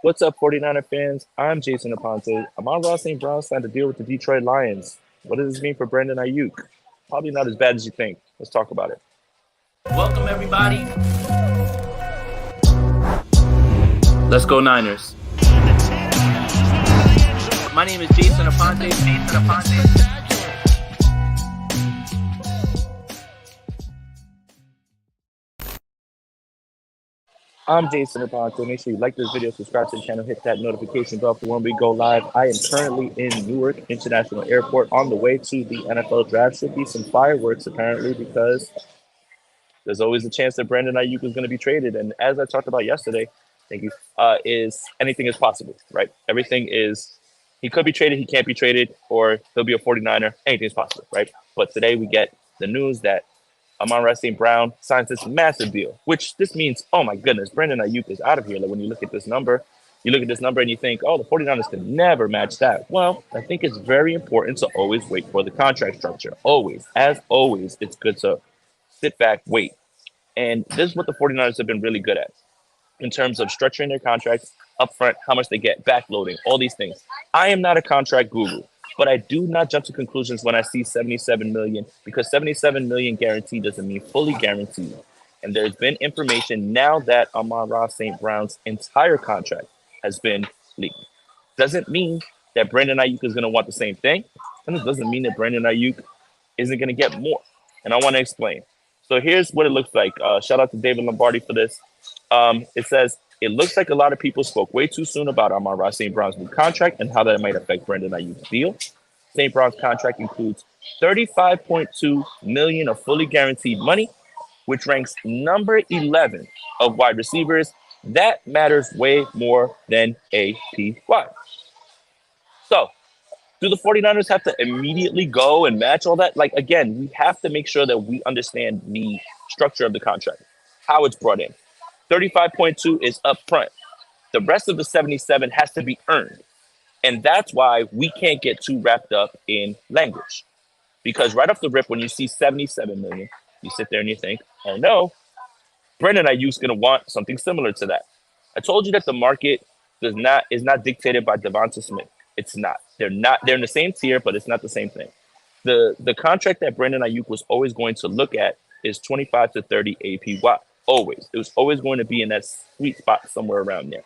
What's up, 49er fans? I'm Jason Aponte. Amon-Ra St. signed a deal with the Detroit Lions. What does this mean for Brandon Aiyuk? Probably not as bad as you think. Let's talk about it. Welcome, everybody. Let's go Niners. My name is Jason Aponte. I'm Jason Aponte. Make sure you like this video, subscribe to the channel, hit that notification bell for when we go live. I am currently in Newark International Airport on the way to the NFL draft. Should be some fireworks apparently because there's always a chance that Brandon Aiyuk is going to be traded. And as I talked about yesterday, thank you, is anything is possible, right? Everything is, he could be traded, he can't be traded, or he'll be a 49er. Anything's possible, right? But today we get the news that Amon-Ra St. signs this massive deal, which this means, oh my goodness, Brandon Aiyuk is out of here. Like when you look at this number, and you think, oh, the 49ers can never match that. Well, I think it's very important to always wait for the contract structure. Always. As always, it's good to sit back, wait. And this is what the 49ers have been really good at in terms of structuring their contracts upfront, how much they get, backloading, all these things. I am not a contract guru, but I do not jump to conclusions when I see 77 million because 77 million guaranteed doesn't mean fully guaranteed. And there's been information now that Amon-Ra St. Brown's entire contract has been leaked. Doesn't mean that Brandon Aiyuk is going to want the same thing, and it doesn't mean that Brandon Aiyuk isn't going to get more. And I want to explain. So here's what it looks like. Shout out to David Lombardi for this. It says, it looks like a lot of people spoke way too soon about Amon-Ra St. Brown's new contract and how that might affect Brandon Aiyuk's deal. St. Brown's contract includes $35.2 million of fully guaranteed money, which ranks number 11 of wide receivers. That matters way more than APY. So, do the 49ers have to immediately go and match all that? Like, again, we have to make sure that we understand the structure of the contract, how it's brought in. 35.2 is upfront. The rest of the 77 has to be earned. And that's why we can't get too wrapped up in language. Because right off the rip, when you see 77 million, you sit there and you think, oh no, Brandon Aiyuk's going to want something similar to that. I told you that the market is not dictated by Devonta Smith. It's not. They're in the same tier, but it's not the same thing. The contract that Brandon Aiyuk was always going to look at is 25 to 30 APY. Always. It was always going to be in that sweet spot somewhere around there.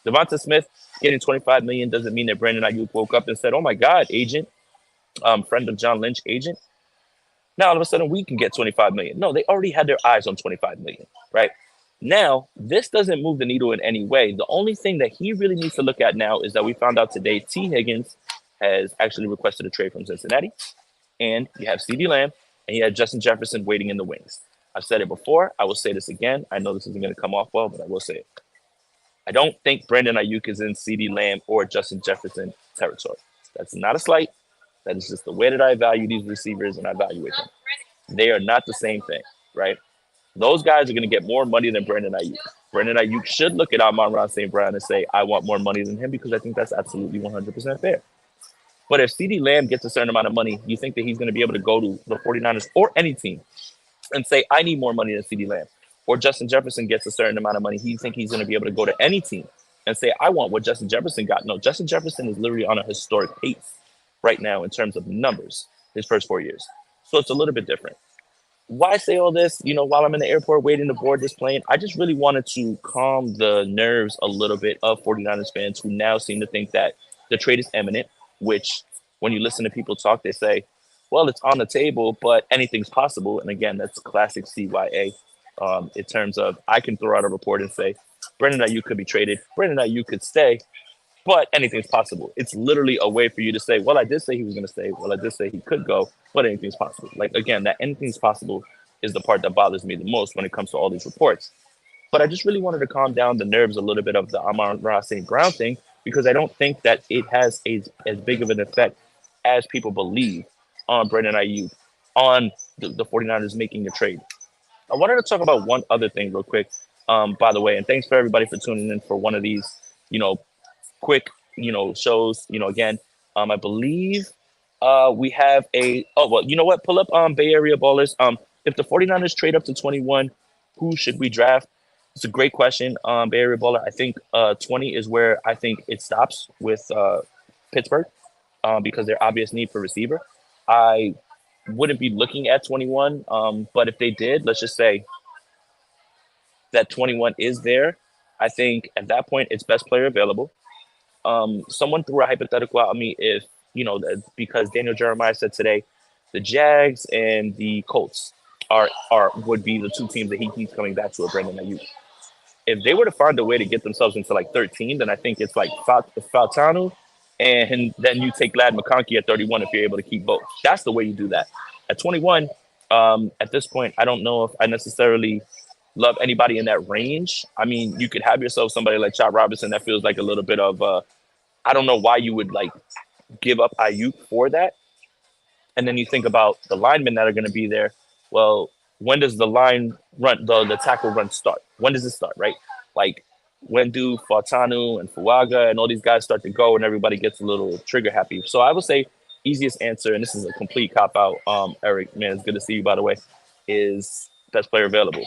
Devonta Smith getting 25 million doesn't mean that Brandon Aiyuk woke up and said, oh my God, agent, friend of John Lynch, agent. Now all of a sudden we can get 25 million. No, they already had their eyes on 25 million, right? Now, this doesn't move the needle in any way. The only thing that he really needs to look at now is that we found out today T. Higgins has actually requested a trade from Cincinnati. And you have CeeDee Lamb and you have Justin Jefferson waiting in the wings. I've said it before. I will say this again. I know this isn't going to come off well, but I will say it. I don't think Brandon Aiyuk is in CeeDee Lamb or Justin Jefferson territory. That's not a slight. That is just the way that I value these receivers and I evaluate them. They are not the same thing, right? Those guys are going to get more money than Brandon Aiyuk. Brandon Aiyuk should look at Amon-Ra St. Brown and say, I want more money than him because I think that's absolutely 100% fair. But if CeeDee Lamb gets a certain amount of money, you think that he's going to be able to go to the 49ers or any team and say, I need more money than CeeDee Lamb. Or Justin Jefferson gets a certain amount of money. You think he's going to be able to go to any team and say, I want what Justin Jefferson got. No, Justin Jefferson is literally on a historic pace right now in terms of numbers his first 4 years. So it's a little bit different. Why say all this? While I'm in the airport waiting to board this plane, I just really wanted to calm the nerves a little bit of 49ers fans who now seem to think that the trade is imminent, which when you listen to people talk, they say, well, it's on the table, but anything's possible. And again, that's classic CYA in terms of I can throw out a report and say, Brandon Aiyuk could be traded. Brandon Aiyuk could stay, but anything's possible. It's literally a way for you to say, well, I did say he was going to stay. Well, I did say he could go, but anything's possible. Like, again, that anything's possible is the part that bothers me the most when it comes to all these reports. But I just really wanted to calm down the nerves a little bit of the Amon-Ra St. Brown thing because I don't think that it has as big of an effect as people believe on Brandon Aiyuk, on the 49ers making the trade. I wanted to talk about one other thing real quick, by the way, and thanks for everybody for tuning in for one of these, quick, shows. Again, I believe we have you know what? Pull up Bay Area Ballers. If the 49ers trade up to 21, who should we draft? It's a great question, Bay Area Baller. I think 20 is where I think it stops with Pittsburgh because their obvious need for receiver. I wouldn't be looking at 21, but if they did, let's just say that 21 is there. I think at that point it's best player available. Someone threw a hypothetical at me if because Daniel Jeremiah said today, the Jags and the Colts are would be the two teams that he keeps coming back to. Brandon Ayuk. If they were to find a way to get themselves into like 13, then I think it's like Faltanu, and then you take Lad McConkey at 31 if you're able to keep both. That's the way you do that. At 21, at this point, I don't know if I necessarily love anybody in that range. I mean, you could have yourself somebody like Chad Robinson that feels like a little bit of I don't know why you would like give up Aiyuk for that. And then you think about the linemen that are going to be there. Well, when does the line run, the tackle run start? When does it start, right? Like, when do Fatanu and Fuaga and all these guys start to go and everybody gets a little trigger happy? So I would say easiest answer, and this is a complete cop out, Eric, man, it's good to see you, by the way, is best player available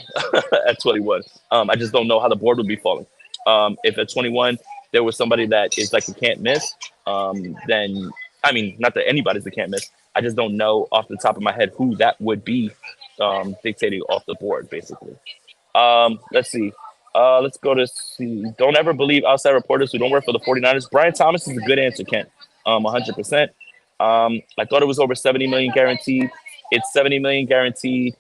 at 21. I just don't know how the board would be falling. If at 21 there was somebody that is like a can't miss, then I mean, not that anybody's a can't miss. I just don't know off the top of my head who that would be dictating off the board, basically. Let's see. Let's go to see. Don't ever believe outside reporters who don't work for the 49ers. Brian Thomas is a good answer, Kent. 100%. I thought it was over 70 million guaranteed. It's 70 million guaranteed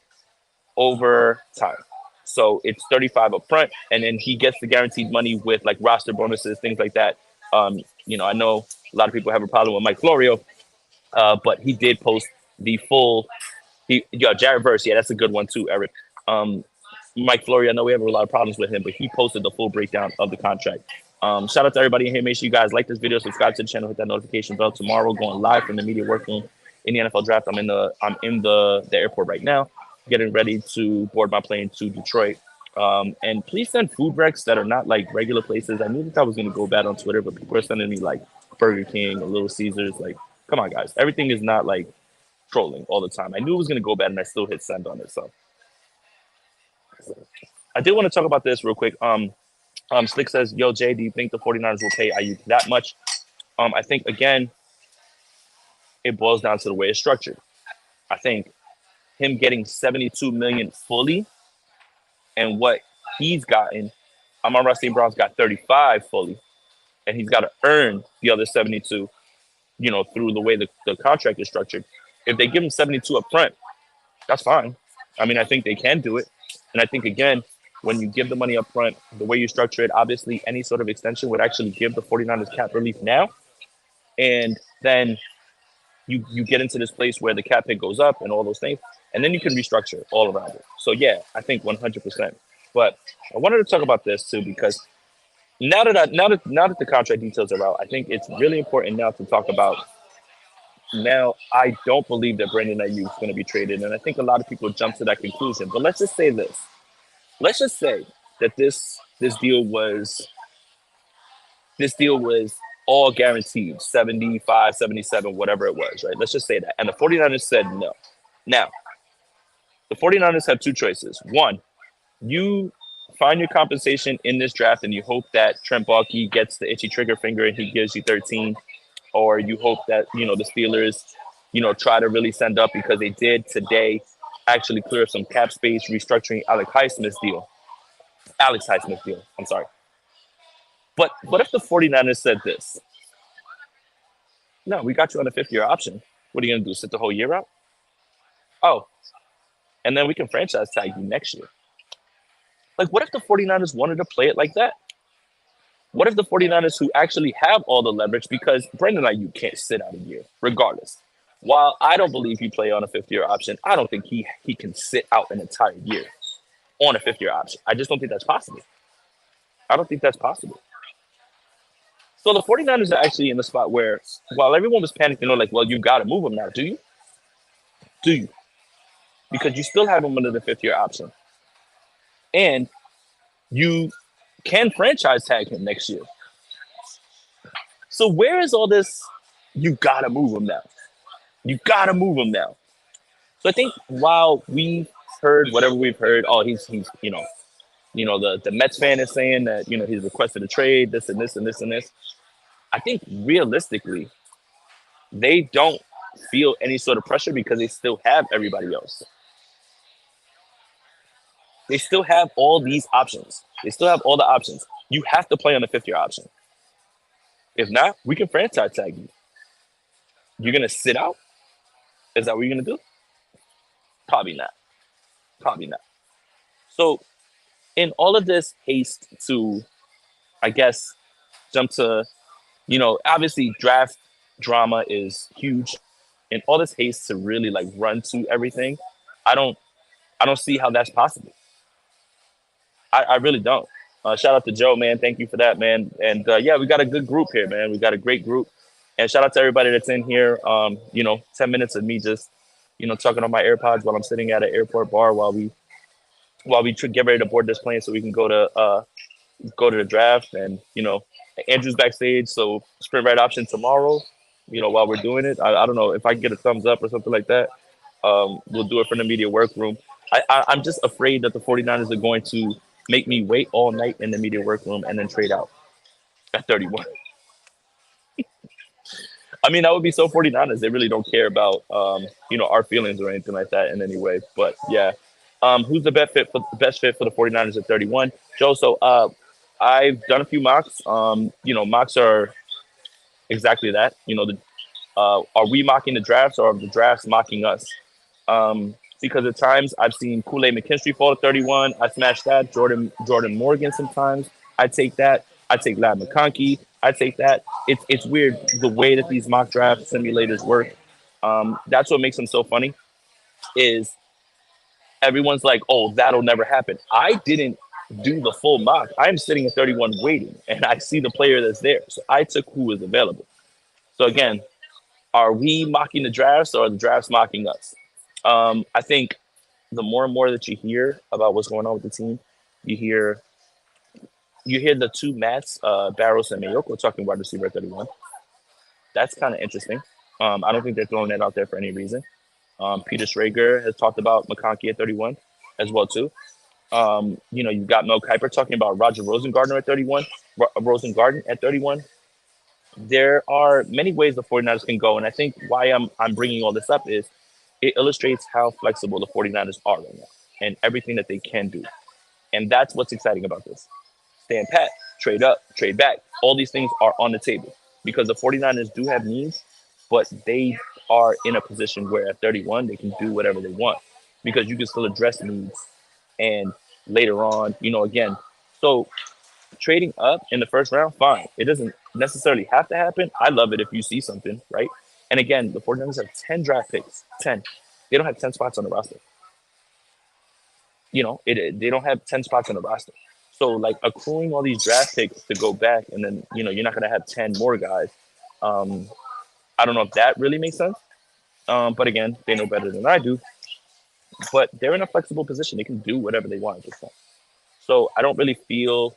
over time. So it's 35 up front, and then he gets the guaranteed money with like roster bonuses, things like that. I know a lot of people have a problem with Mike Florio, but he did post the full. Jared Verse, yeah, that's a good one too, Eric. Mike Florio, I know we have a lot of problems with him, but he posted the full breakdown of the contract. Shout out to everybody in here. Make sure you guys like this video, subscribe to the channel, hit that notification bell. Tomorrow, going live from the media workroom in the NFL draft. I'm in the airport right now, getting ready to board my plane to Detroit. And please send food recs that are not like regular places. I knew that was going to go bad on Twitter, but people are sending me like Burger King or Little Caesars. Like, come on, guys. Everything is not like trolling all the time. I knew it was going to go bad, and I still hit send on it. So I did want to talk about this real quick. Slick says, yo, Jay, do you think the 49ers will pay Aiyuk that much? I think, again, it boils down to the way it's structured. I think him getting 72 million fully and what he's gotten, Amon-Ra St. Brown's got 35 fully, and he's got to earn the other 72, through the way the contract is structured. If they give him 72 up front, that's fine. I mean, I think they can do it. And I think, again, when you give the money up front, the way you structure it, obviously any sort of extension would actually give the 49ers cap relief now. And then you get into this place where the cap hit goes up and all those things, and then you can restructure all around it. So, yeah, I think 100%. But I wanted to talk about this, too, because now that the contract details are out, I think it's really important now to talk about. Now, I don't believe that Brandon Aiyuk is going to be traded, and I think a lot of people jump to that conclusion. But let's just say this. Let's just say that this deal was all guaranteed, 75, 77, whatever it was, right? Let's just say that. And the 49ers said no. Now, the 49ers have two choices. One, you find your compensation in this draft, and you hope that Trent Baalke gets the itchy trigger finger and he gives you 13. Or you hope that, the Steelers, try to really send up, because they did today actually clear up some cap space restructuring Alex Highsmith's deal. I'm sorry. But what if the 49ers said this? No, we got you on a 5th-year option. What are you going to do, sit the whole year out? Oh, and then we can franchise tag you next year. Like, what if the 49ers wanted to play it like that? What if the 49ers, who actually have all the leverage, because Brandon Aiyuk can't sit out a year, regardless. While I don't believe he play on a 5th-year option, I don't think he can sit out an entire year on a 5th-year option. I just don't think that's possible. I don't think that's possible. So the 49ers are actually in the spot where, while everyone was panicking, like, well, you got to move him now, do you? Do you? Because you still have him under the 5th-year option. And you can franchise tag him next year. So where is all this, you got to move him now? You got to move him now. So I think while we've heard whatever we've heard, oh, he's The Mets fan is saying that, he's requested a trade, this and this and this and this. I think realistically, they don't feel any sort of pressure because they still have everybody else. They still have all these options. They still have all the options. You have to play on the 5th year option. If not, we can franchise tag you. You're gonna sit out? Is that what you're gonna do? Probably not. Probably not. So in all of this haste to, I guess, jump to, obviously draft drama is huge. In all this haste to really like run to everything, I don't I don't see how that's possible. I really don't. Shout out to Joe, man. Thank you for that, man. And yeah, we got a good group here, man. We got a great group. And shout out to everybody that's in here. 10 minutes of me just, talking on my AirPods while I'm sitting at an airport bar while we get ready to board this plane so we can go to the draft. And Andrew's backstage, so sprint right option tomorrow. While we're doing it, I don't know if I can get a thumbs up or something like that. We'll do it from the media workroom. I'm just afraid that the 49ers are going to make me wait all night in the media workroom and then trade out at 31. I mean, that would be so 49ers. They really don't care about, our feelings or anything like that in any way. But yeah, who's the best fit for the 49ers at 31? Joe, so I've done a few mocks. Mocks are exactly that. Are we mocking the drafts or are the drafts mocking us? Because at times I've seen Kool-Aid McKinstry fall to 31. I smash that. Jordan Morgan sometimes. I take that. I take Lad McConkey. I take that. It's weird the way that these mock draft simulators work. That's what makes them so funny. Is everyone's like, oh, that'll never happen. I didn't do the full mock. I'm sitting at 31 waiting, and I see the player that's there. So I took who was available. So again, are we mocking the drafts or are the drafts mocking us? I think the more and more that you hear about what's going on with the team, you hear the two Mats, Barros and Aiyuk, talking wide receiver at 31. That's kind of interesting. I don't think they're throwing that out there for any reason. Peter Schrager has talked about McConkey at 31 as well too. You've got Mel Kiper talking about Roger Rosengarten at 31. Rosengarten at 31. There are many ways the 49ers can go, and I think why I'm bringing all this up is it illustrates how flexible the 49ers are right now and everything that they can do. And that's what's exciting about this. Stand pat, trade up, trade back. All these things are on the table because the 49ers do have needs, but they are in a position where at 31, they can do whatever they want because you can still address needs. And later on, again, so trading up in the first round, fine. It doesn't necessarily have to happen. I love it if you see something, right? And again, the 49ers have 10 draft picks. 10. They don't have 10 spots on the roster. They don't have 10 spots on the roster. So, like, accruing all these draft picks to go back and then, you're not going to have 10 more guys. I don't know if that really makes sense. But again, they know better than I do. But they're in a flexible position. They can do whatever they want at this point. So I don't really feel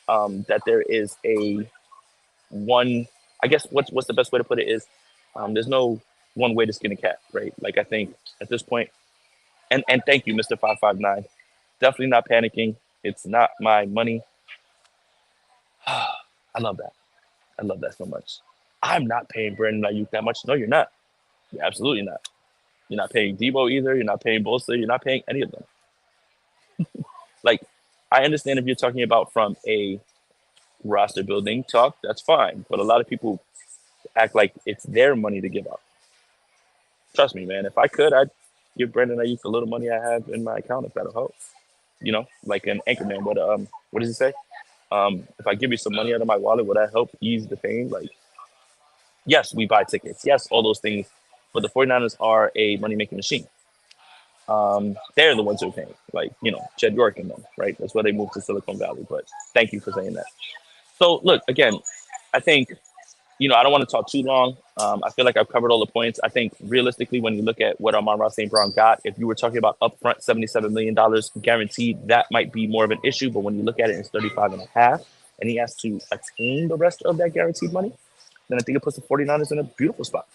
that there is a one. I guess what's the best way to put it is there's no one way to skin a cat, right? Like I think at this point, and thank you, Mr. 559. Definitely not panicking. It's not my money. I love that. I love that so much. I'm not paying Brandon Aiyuk that much. No, you're not. You're absolutely not. You're not paying Debo either. You're not paying Bosa. You're not paying any of them. Like, I understand if you're talking about from a roster building talk, that's fine. But a lot of people act like it's their money to give up. Trust me, man. If I could, I'd give Brandon Aiyuk the little money I have in my account if that'll help. Like an Anchorman. What does he say? If I give you some money out of my wallet, will that help ease the pain? Like, yes, we buy tickets. Yes, all those things. But the 49ers are a money-making machine. They're the ones who are paying. Like, Jed York and them, right? That's why they moved to Silicon Valley. But thank you for saying that. So, look, again, I think, I don't want to talk too long. I feel like I've covered all the points. I think realistically, when you look at what Amon-Ra St. got, if you were talking about upfront $77 million guaranteed, that might be more of an issue. But when you look at it, it's 35 and a half, and he has to attain the rest of that guaranteed money, then I think it puts the 49ers in a beautiful spot.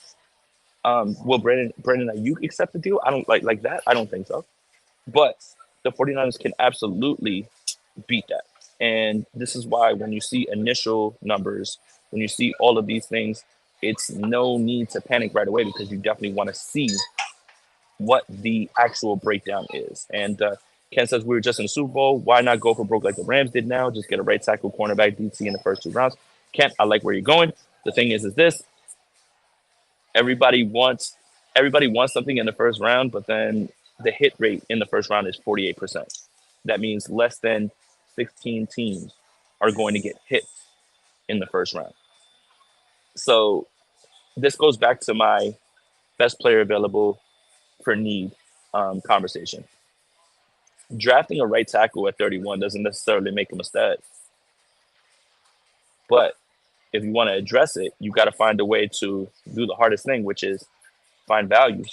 Will Brandon Aiyuk accept the deal? I don't like that. I don't think so. But the 49ers can absolutely beat that. And this is why when you see initial numbers, when you see all of these things, it's no need to panic right away because you definitely want to see what the actual breakdown is. And Ken says we were just in the Super Bowl. Why not go for broke like the Rams did now? Just get a right tackle, cornerback, DT in the first 2 rounds. Kent, I like where you're going. The thing is this: everybody wants everybody wants something in the first round, but then the hit rate in the first round is 48%. That means less than 16 teams are going to get hit in the first round. So this goes back to my best player available for need conversation. Drafting a right tackle at 31 doesn't necessarily make him a stud, but if you want to address it, you got to find a way to do the hardest thing, which is find value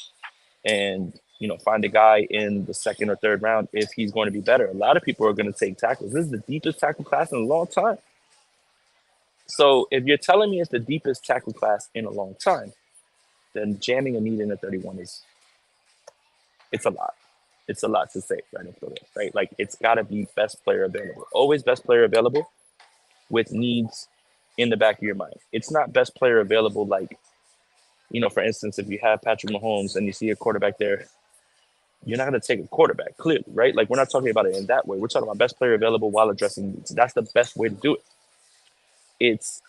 and find a guy in the second or third round if he's going to be better. A lot of people are going to take tackles. This is the deepest tackle class in a long time. So if you're telling me it's the deepest tackle class in a long time, then jamming a need in a 31 it's a lot. It's a lot to say right in right? Like it's got to be best player available. Always best player available with needs in the back of your mind. It's not best player available like, for instance, if you have Patrick Mahomes and you see a quarterback there, you're not going to take a quarterback, clearly, right? Like we're not talking about it in that way. We're talking about best player available while addressing needs. That's the best way to do it. It's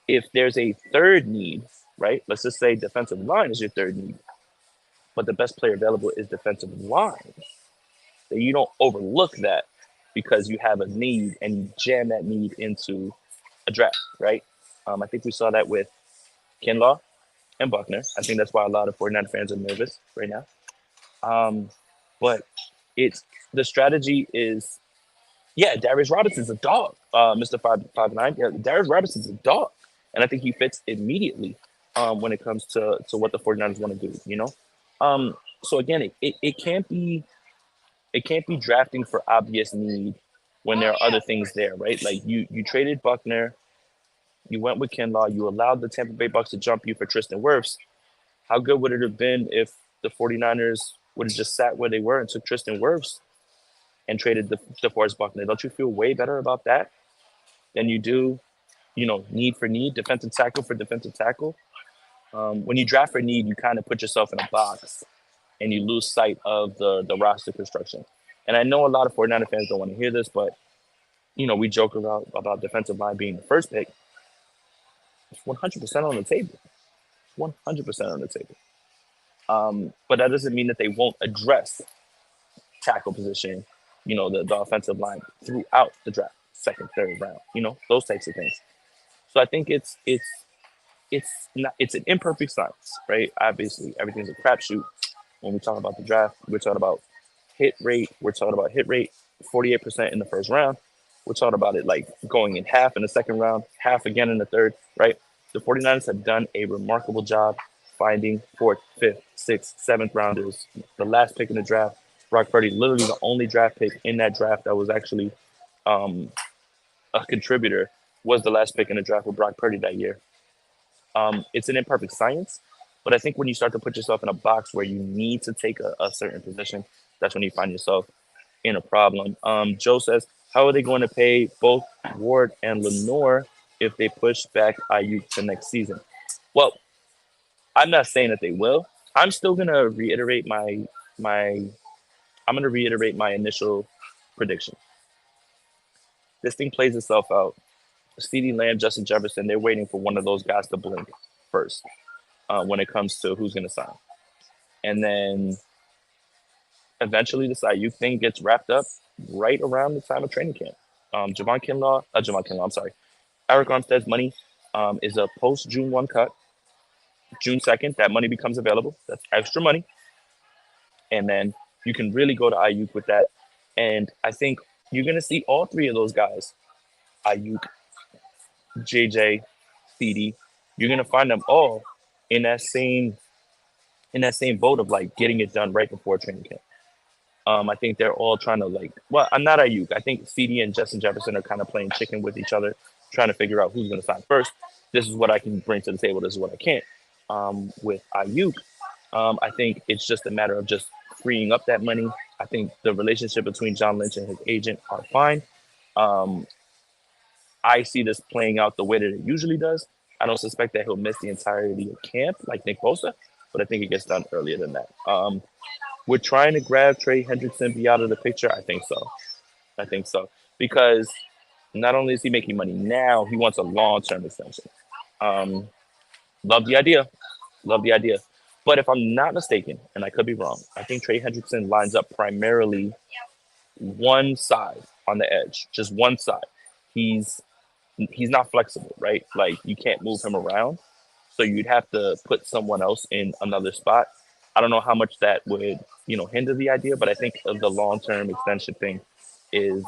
if there's a third need, right? Let's just say defensive line is your third need, but the best player available is defensive line. Then you don't overlook that because you have a need and you jam that need into a draft, right? I think we saw that with Kinlaw and Buckner. I think that's why a lot of 49 fans are nervous right now. But it's the strategy is, Darius Robinson's a dog, Mr. 559. Yeah, Darius Robinson's a dog. And I think he fits immediately when it comes to what the 49ers want to do, So again, it can't be drafting for obvious need when there are other things there, right? Like you traded Buckner, you went with Kinlaw, you allowed the Tampa Bay Bucks to jump you for Tristan Wirfs. How good would it have been if the 49ers would have just sat where they were and took Tristan Wirfs and traded DeForest Buckner? Don't you feel way better about that than you do, need for need, defensive tackle for defensive tackle? When you draft for need, you kind of put yourself in a box and you lose sight of the roster construction. And I know a lot of 49er fans don't want to hear this, but, we joke about defensive line being the first pick. It's 100% on the table. 100% on the table. But that doesn't mean that they won't address tackle position, the offensive line throughout the draft, second, third round, those types of things. So I think it's an imperfect science, right? Obviously, everything's a crapshoot. When we talk about the draft, we're talking about hit rate. We're talking about hit rate 48% in the first round. We're talking about it like going in half in the second round, half again in the third, right? The 49ers have done a remarkable job finding fourth, fifth, sixth, seventh rounders. The last pick in the draft, Brock Purdy, literally the only draft pick in that draft that was actually a contributor, was the last pick in the draft with Brock Purdy that year. It's an imperfect science, but I think when you start to put yourself in a box where you need to take a certain position, that's when you find yourself in a problem. Joe says, how are they going to pay both Ward and Lenore if they push back Aiyuk to next season? Well, I'm not saying that they will. I'm still gonna reiterate my initial prediction. This thing plays itself out. CeeDee Lamb, Justin Jefferson, they're waiting for one of those guys to blink first when it comes to who's gonna sign. And then eventually this Aiyuk thing gets wrapped up right around the time of training camp. Javon Kinlaw, I'm sorry. Eric Armstead's money is a post-June 1 cut. June 2nd, that money becomes available. That's extra money. And then you can really go to Aiyuk with that. And I think you're going to see all three of those guys, Aiyuk, JJ, CeeDee, you're going to find them all in that same boat of like getting it done right before training camp. I think they're all trying to I'm not Aiyuk. I think CeeDee and Justin Jefferson are kind of playing chicken with each other, trying to figure out who's going to sign first. This is what I can bring to the table. This is what I can't. With Aiyuk, I think it's just a matter of just freeing up that money. I think the relationship between John Lynch and his agent are fine. Um, I see this playing out the way that it usually does. I don't suspect that he'll miss the entirety of camp like Nick Bosa, but I think it gets done earlier than that. We're trying to grab Trey Hendrickson be out of the picture. I think so. I think so because not only is he making money now, he wants a long-term extension. Um, love the idea. Love the idea. But if I'm not mistaken, and I could be wrong, I think Trey Hendrickson lines up primarily one side on the edge, just one side. He's he's not flexible, right? Like you can't move him around. So you'd have to put someone else in another spot. I don't know how much that would, hinder the idea, but I think of the long-term extension thing is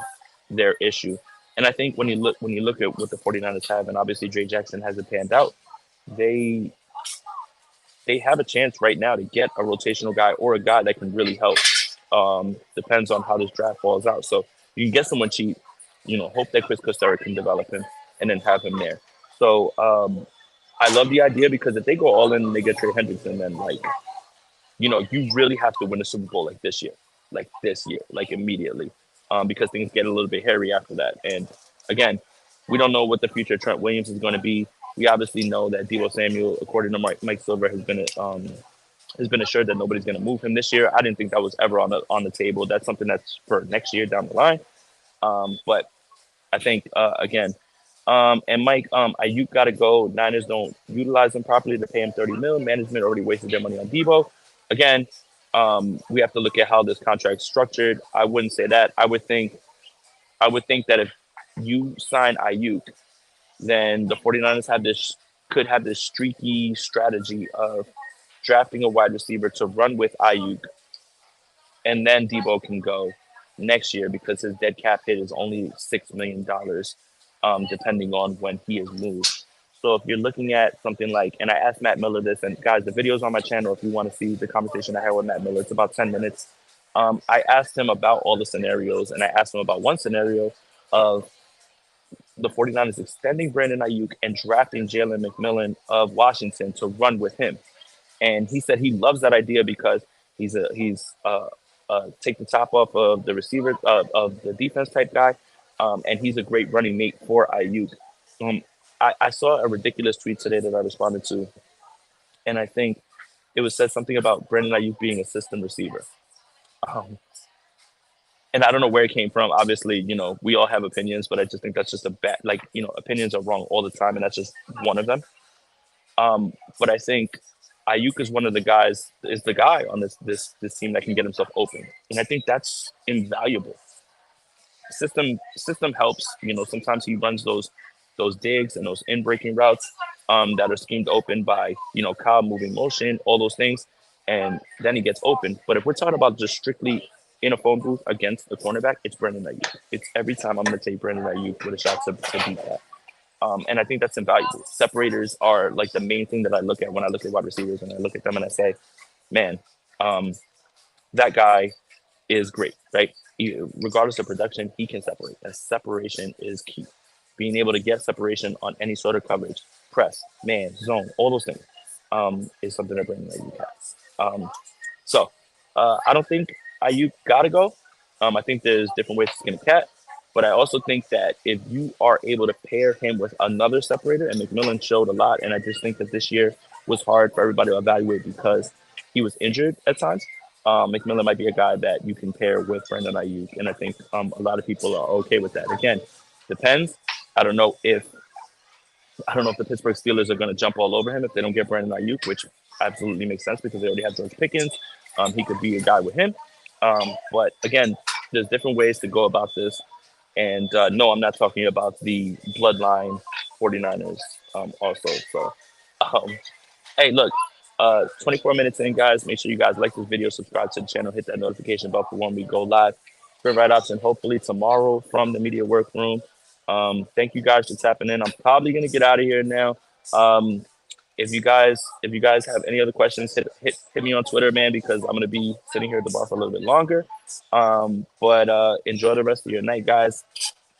their issue. And I think when you look at what the 49ers have, and obviously Dre Jackson hasn't panned out, they they have a chance right now to get a rotational guy or a guy that can really help. Depends on how this draft falls out. So you can get someone cheap, hope that Chris Costera can develop him and then have him there. So I love the idea because if they go all in and they get Trey Hendrickson, then you really have to win a Super Bowl like this year, like immediately, because things get a little bit hairy after that. And again, we don't know what the future of Trent Williams is going to be. We obviously know that Deebo Samuel, according to Mike Silver, has been assured that nobody's going to move him this year. I didn't think that was ever on the table. That's something that's for next year down the line. But I think again, and Mike, Aiyuk got to go. Niners don't utilize him properly to pay him $30 million. Management already wasted their money on Deebo. Again, we have to look at how this contract's structured. I wouldn't say that. I would think that if you sign Aiyuk, then the 49ers could have this streaky strategy of drafting a wide receiver to run with Aiyuk, and then Deebo can go next year because his dead cap hit is only $6 million, depending on when he is moved. So if you're looking at something like, and I asked Matt Miller this, and guys, the video's on my channel if you want to see the conversation I had with Matt Miller. It's about 10 minutes. I asked him about all the scenarios, and I asked him about one scenario of the 49ers extending Brandon Aiyuk and drafting Jalen McMillan of Washington to run with him. And he said he loves that idea because he's take the top off of the receiver of the defense type guy, and he's a great running mate for Aiyuk. I saw a ridiculous tweet today that I responded to, and I think it was said something about Brandon Aiyuk being a system receiver. And I don't know where it came from. Obviously, we all have opinions, but I just think that's just a bad, opinions are wrong all the time, and that's just one of them. But I think Aiyuk is the guy on this team that can get himself open, and I think that's invaluable. System helps. Sometimes he runs those digs and those in-breaking routes that are schemed open by Cobb moving motion, all those things, and then he gets open. But if we're talking about just strictly in a phone booth against the cornerback, it's Brandon Aiyuk. It's every time I'm going to take Brandon Aiyuk with a shot to beat that. And I think that's invaluable. Separators are like the main thing that I look at when I look at wide receivers, and I look at them and I say, man, that guy is great, right? Regardless of production, he can separate. And separation is key. Being able to get separation on any sort of coverage, press, man, zone, all those things is something that Brandon Aiyuk has. So I don't think Aiyuk got to go. I think there's different ways to skin a cat. But I also think that if you are able to pair him with another separator, and McMillan showed a lot, and I just think that this year was hard for everybody to evaluate because he was injured at times. McMillan might be a guy that you can pair with Brandon Aiyuk, and I think a lot of people are okay with that. Again, depends. I don't know if the Pittsburgh Steelers are going to jump all over him if they don't get Brandon Aiyuk, which absolutely makes sense because they already have George Pickens. He could be a guy with him. But again, there's different ways to go about this. And no, I'm not talking about the bloodline 49ers also. So, hey, look, 24 minutes in, guys. Make sure you guys like this video, subscribe to the channel, hit that notification bell for when we go live. Sprint write-ups, and hopefully tomorrow from the media workroom. Thank you guys for tapping in. I'm probably going to get out of here now. If you guys have any other questions, hit me on Twitter, man, because I'm going to be sitting here at the bar for a little bit longer. But enjoy the rest of your night, guys.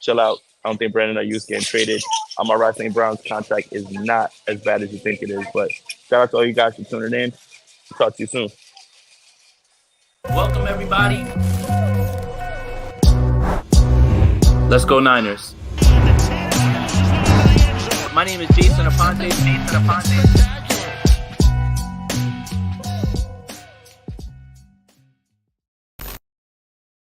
Chill out. I don't think Brandon Aiyuk's getting traded. Amon-Ra St. Brown's contract is not as bad as you think it is. But shout out to all you guys for tuning in. Talk to you soon. Welcome, everybody. Let's go Niners. My name is Jason Aponte.